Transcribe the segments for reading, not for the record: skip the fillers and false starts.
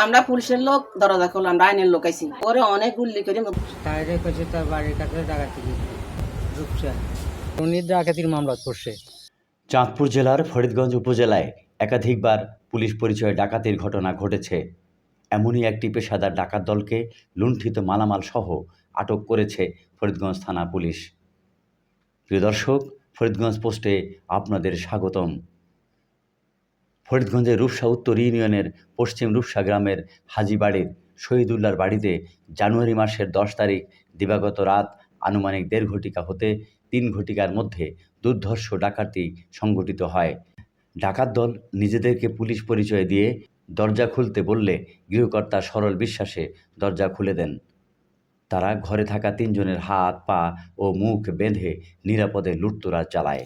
আমরা পুলিশের লোক দরজা খোলা, আমরা আইনের লোক আইছি, পরে অনেক গুল্লি করে তাইরে কাছে তার বাড়ির কাছে ডাকাতি রূপসা উনি ডাকাতির মামলা করছে। চাঁদপুর জেলার ফরিদগঞ্জ উপজেলায় একাধিকবার পুলিশ পরিচয়ে ডাকাতির ঘটনা ঘটেছে। এমনই একটি পেশাদার ডাকাত দলকে লুণ্ঠিত মালামাল সহ আটক করেছে ফরিদগঞ্জ থানা পুলিশ। প্রিয় দর্শক, ফরিদগঞ্জ পোস্টে আপনাদের স্বাগতম। ফরিদগঞ্জের রূপসা উত্তর ইউনিয়নের পশ্চিম রূপসা গ্রামের হাজীবাড়ির শহীদুল্লাহর বাড়িতে জানুয়ারি মাসের 10 তারিখ দিবাগত রাত আনুমানিক 1.5 ঘটিকা হতে 3 ঘটিকার মধ্যে দুর্ধর্ষ ডাকাতি সংঘটিত হয়। ডাকাত দল নিজেদেরকে পুলিশ পরিচয় দিয়ে দরজা খুলতে বললে গৃহকর্তা সরল বিশ্বাসে দরজা খুলে দেন। তারা ঘরে থাকা 3 জনের হাত, পা ও মুখ বেঁধে নিরাপদে লুটতরাজ চালায়।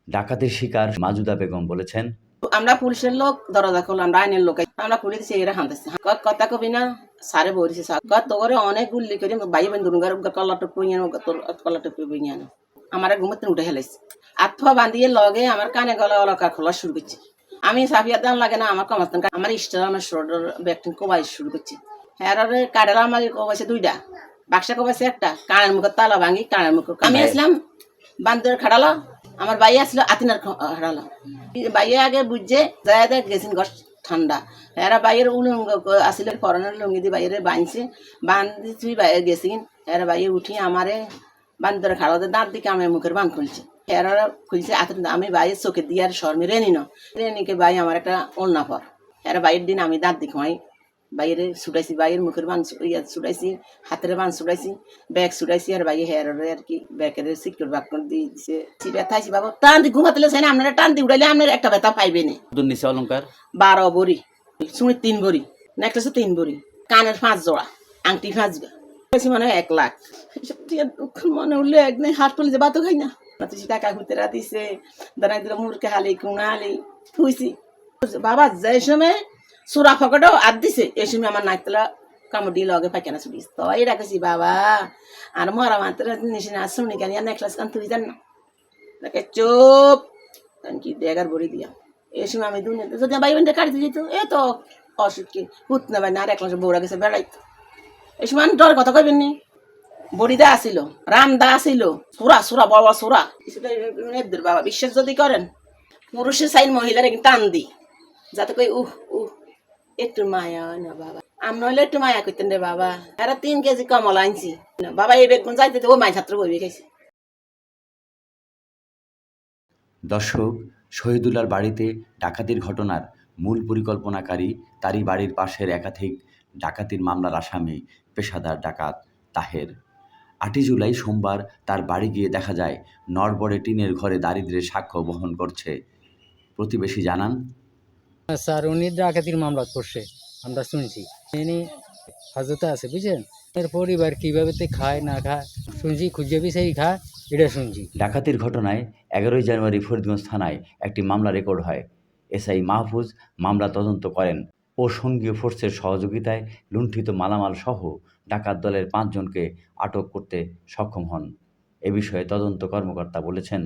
ডাকাতের শিকার মাজুদা বেগম বলেছেন, আমরা পুলিশের লোক দরজা খোলা, আমরা আইনের লোক আইছি, আমরা পুলিশ এরা হানতেছি কথা কবি না সারে বলছে তোরে অনেক গুল্লি করে ভাই বোন দুর্গার কলাটুক পুইয়ানো কলাটুক পুইয়ানো আমার ঘুমতে উঠে হেলাইছে। আত্মা বান্ধিয়ে লগে আমার কানে গলা অলকা খোলা শুরু করছে। আমি সাফিয়া দাম লাগে না আমার কমাস্তান আমার স্টার আমার শোল্ডার ব্যাগটিন কোবাই শুরু করছি। হ্যাঁ কাড়েলা আমার কোবাইছে 2টা, বাক্সা কোবাইছে 1টা, কানের মুখের তালা ভাঙি কানের মুখ আমি আসলাম বান্ধবের খাড়ালো, আমার ভাই আসলো আতিনার হারালো। ভাইয়া আগে বুঝছে যায় গেছেন ঘর ঠান্ডা, এরা বাইয়ের উলুঙ্গ আসলে করোনার লুঙ্গি দিয়ে বাইরে বাঁধছে, বান্ধি তুই বাইরে গেছিন। এরা বাইরে উঠি আমারে বান্ধবের খাড়াতে দাঁত দিকে আমার মুখের বান খুলছে। এরা খুলছে আমি বাইয়ের চোখের দিয়ে আর শর্মে রেনিকে ভাই আমার একটা ওলনা পর। এরা বাইরের দিন আমি দাঁত দিকে হয় বাইরে ছুটাইছি, বাইরের মুখের বান ছুটাইছি, হাতের বান ছুটাইছি, ব্যাগ ছুটাইছি। আর বাইরে হেয়ার আর কি ব্যাগের সিকিউর বাক করে দিয়েছে। ব্যথাইছি বাবা টান দিয়ে ঘুমাতে চাই না, আপনারা টান দিয়ে উঠাইলে আপনার একটা ব্যথা পাইবে না। নিচে অলঙ্কার 12 ভরি, শুনে 3 ভরি, নেকলেসে 3 ভরি, কানের 5 জোড়া, আংটি 5 মানে 1 লাখ। মনে উঠলে একদিন হাট তুলে যে বাতো খাই না টাকা ঘুরতে রাতিছে দাঁড়াই দিল মুরকে হালি কুনা হালি খুঁইছি। বাবা যে সময় সুরা ফকটও আর দিছে এই সময় আমার নাইতলা কামড়ি লগে পাইখানা ছুটিস তো এই রাখেছি বাবা। আর মরা মাত্র নিশে না শুনি কেন নেকলেস কান তুই জান না চোপ কি দেগার বড়ি দিয়া। এই সময় আমি দুনিয়াতে যদি ভাই বোনটা কাটতে যেত এ তো অসুখকে হুত নেবেন না, আর 1 মাসে বৌরা গেছে বেড়াইতো। এই সময় আমি ডর কথা কইবেন নি, বড়িদা আসিল, রামদা আসিল, সুরা সুরা বাবা সুরা বাবা বিশ্বাস যদি করেন পুরুষের সাইন মহিলার টান দি যাতে কই একটু মায়া হয় না বাবা। আমরা হলে একটু মায়া করতেন রে বাবা। এরা 3 কেজি কমলা আনছি বাবা, এই বেগুন যাইতে ও মাই ছাত্র বই খাইছে। দর্শক, শহীদুল্লাহর বাড়িতে ডাকাতির ঘটনার মূল পরিকল্পনাকারী তারই বাড়ির পাশের একাধিক ডাকাতির মামলার আসামি পেশাদার ডাকাত তাহের। 8 জুলাই সোমবার তার বাড়ি গিয়ে দেখা যায় নড়বড়ে টিনের ঘরে দারিদ্র্যের সাক্ষ্য বহন করছে। প্রতিবেশী জানান, স্যার উনি ডাকাতির মামলা করছে, আমরা শুনছি ইনি হাজতে আছে বুঝছেন। এর পরিবার কীভাবে খায় না খায় শুনছি, খুঁজে বিষয় খায় এটা শুনছি। ডাকাতির ঘটনায় 11 জানুয়ারি ফরিদগঞ্জ থানায় একটি মামলা রেকর্ড হয়। এসআই মাহফুজ মামলা তদন্ত করেন ও সঙ্গীয় ফোর্সের সহযোগিতায় লুণ্ঠিত মালামাল সহ ডাকাত দলের 5 জনকে আটক করতে সক্ষম হন। এ বিষয়ে তদন্ত কর্মকর্তা বলেছেন,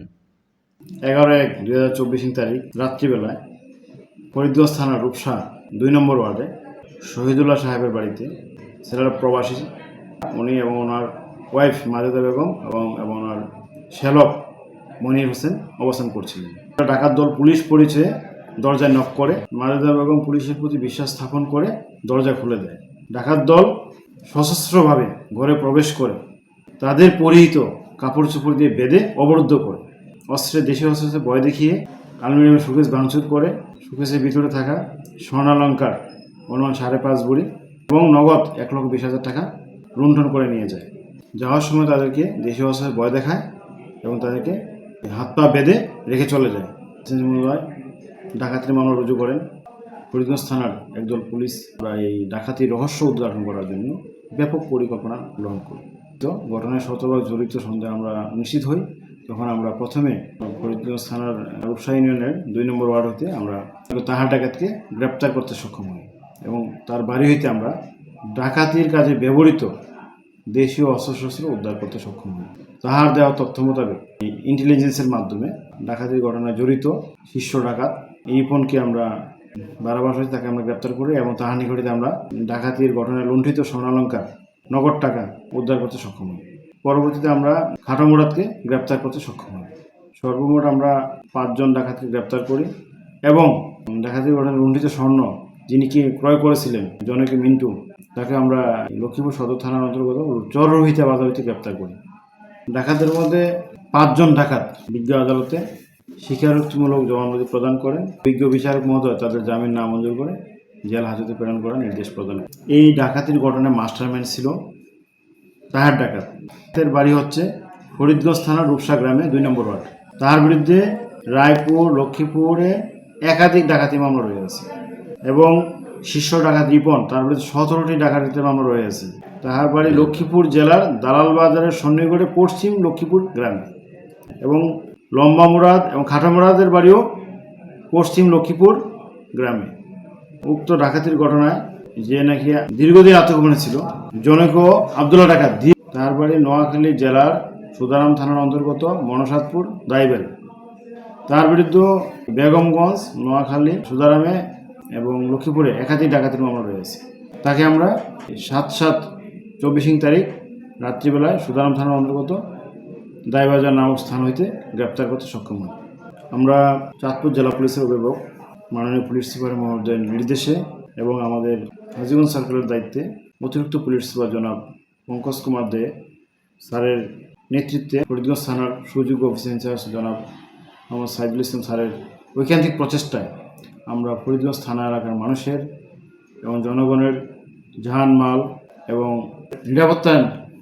11/1/2024 তারিখ রাত্রিবেলায় ফরিদগঞ্জ থানার রূপসা 2 নম্বর ওয়ার্ডে শহীদুল্লাহ সাহেবের বাড়িতে ছেলেরা প্রবাসী উনি এবং ওনার ওয়াইফ মাজেদা বেগম এবং ওনার শ্যালক মনির হোসেন অবস্থান করছিলেন। ডাকাত দল পুলিশ পরিচয়ে দরজায় নক করে, মাজেদা বেগম পুলিশের প্রতি বিশ্বাস স্থাপন করে দরজা খুলে দেয়। ডাকাত দল সশস্ত্রভাবে ঘরে প্রবেশ করে তাদের পরিহিত কাপড় চোপড় দিয়ে বেঁধে অবরুদ্ধ করে, দেশীয় অস্ত্রে ভয় দেখিয়ে আলমিনিয়ামের শোকেস ভাঙচুর করে শোকেসের ভিতরে থাকা স্বর্ণালঙ্কার অনুমান 5.5 ভরি এবং নগদ 1,20,000 টাকা লুণ্ঠন করে নিয়ে যায়। যাওয়ার সময় তাদেরকে দেশীয় অস্ত্রের ভয় দেখায় এবং তাদেরকে হাত পা বেঁধে রেখে চলে যায়। ডাকাতির মামলা রুজু করেন ফরিদগঞ্জ থানার একদল পুলিশ এই ডাকাতির রহস্য উদ্ঘাটন করার জন্য ব্যাপক পরিকল্পনা গ্রহণ করে। তো ঘটনায় শতভাগ জড়িত সন্দেহ আমরা নিশ্চিত হই। তখন আমরা প্রথমে ফরিদগঞ্জ থানার রূপসা ইউনিয়নের 2 নম্বর ওয়ার্ড হতে আমরা তাহার ডাকাতকে গ্রেপ্তার করতে সক্ষম হই এবং তার বাড়ি হইতে আমরা ডাকাতির কাজে ব্যবহৃত দেশীয় অস্ত্রশস্ত্র উদ্ধার করতে সক্ষম হই। তাহার দেওয়া তথ্য মোতাবেক ইন্টেলিজেন্সের মাধ্যমে ডাকাতির ঘটনায় জড়িত শীর্ষ ডাকাত রিপনকে আমরা বারাবাস তাকে আমরা গ্রেপ্তার করি এবং তাহার নিকটে আমরা ডাকাতির ঘটনায় লুণ্ঠিত স্বর্ণালঙ্কার নগদ টাকা উদ্ধার করতে সক্ষম হই। পরবর্তীতে আমরা খাটো মুরাদকে গ্রেপ্তার করতে সক্ষম হই। সর্বমোট আমরা 5 জন ডাকাতকে গ্রেপ্তার করি এবং ডাকাতির ঘটনায় লুণ্ঠিত স্বর্ণ যিনি কি ক্রয় করেছিলেন জনকে মিন্টু, তাকে আমরা লক্ষ্মীপুর সদর থানার অন্তর্গত চররোহিতা বাজার হইতে গ্রেপ্তার করি। ডাকাতের মধ্যে 5 জন ডাকাত বিজ্ঞ আদালতে স্বীকারোক্তিমূলক জবানবন্দি প্রদান করেন। বিজ্ঞ বিচারক মহোদয় তাদের জামিন নামঞ্জুর করে জেল হাজতে প্রেরণ করার নির্দেশ প্রদান করেন। এই ডাকাতির ঘটনায় মাস্টারমাইন্ড ছিল তাহার ডাকাত। এর বাড়ি হচ্ছে ফরিদগঞ্জ থানার রূপসা গ্রামে 2 নম্বর ওয়ার্ড। তার বিরুদ্ধে রায়পুর, লক্ষ্মীপুরে একাধিক ডাকাতি মামলা রয়েছে এবং শীর্ষ ডাকাত রিপন, তার বিরুদ্ধে 17টি ডাকাতিতে মামলা রয়েছে। তাহার বাড়ি লক্ষ্মীপুর জেলার দালাল বাজারের সন্নিকটে পশ্চিম লক্ষ্মীপুর গ্রামে এবং লম্বা মুরাদ এবং খাটা মুরাদের বাড়িও পশ্চিম লক্ষ্মীপুর গ্রামে। উক্ত ডাকাতির ঘটনায় যে নাকি দীর্ঘদিন আত্মগোপনে ছিল জনৈক আব্দুল্লাহ ডাকাত, তার বাড়ি নোয়াখালী জেলার সুদারাম থানার অন্তর্গত মনসাদপুর দাইবেল। তার বিরুদ্ধে বেগমগঞ্জ, নোয়াখালী, সুদারামে এবং লক্ষ্মীপুরে একাধিক ডাকাতির মামলা রয়েছে। তাকে আমরা 7/7/24 তারিখ রাত্রিবেলায় সুদারাম থানার অন্তর্গত দাইবাজার নামক স্থান হইতে গ্রেপ্তার করতে সক্ষম হই। আমরা চাঁদপুর জেলা পুলিশের অভিভাবক মাননীয় পুলিশ সুপার মহোদয়ের নির্দেশে এবং আমাদের হাজীগঞ্জ সার্কেলের দায়িত্বে অতিরিক্ত পুলিশ সুপার জনাব পঙ্কজ কুমার দে স্যারের নেতৃত্বে ফরিদগঞ্জ থানার সুযোগ্য অফিসার ইনচার্জ জনাব মোহাম্মদ সাইদুল ইসলাম স্যারের ঐকান্তিক প্রচেষ্টায় আমরা ফরিদগঞ্জ থানা এলাকার মানুষের এবং জনগণের জানমাল এবং নিরাপত্তা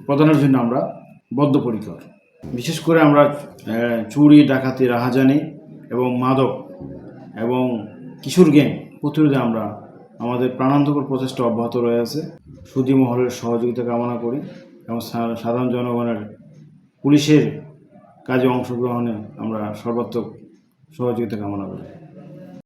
প্রদানের জন্য আমরা বদ্ধপরিকর। বিশেষ করে আমরা চুরি, ডাকাতি, রাহাজানি এবং মাদক এবং কিশোর গ্যাং প্রতিরোধে আমরা আমাদের প্রাণান্তকর প্রচেষ্টা অব্যাহত রয়েছে। সুধী মহলের সহযোগিতা কামনা করি এবং সাধারণ জনগণের পুলিশের কাজে অংশগ্রহণে আমরা সর্বাত্মক সহযোগিতা কামনা করি।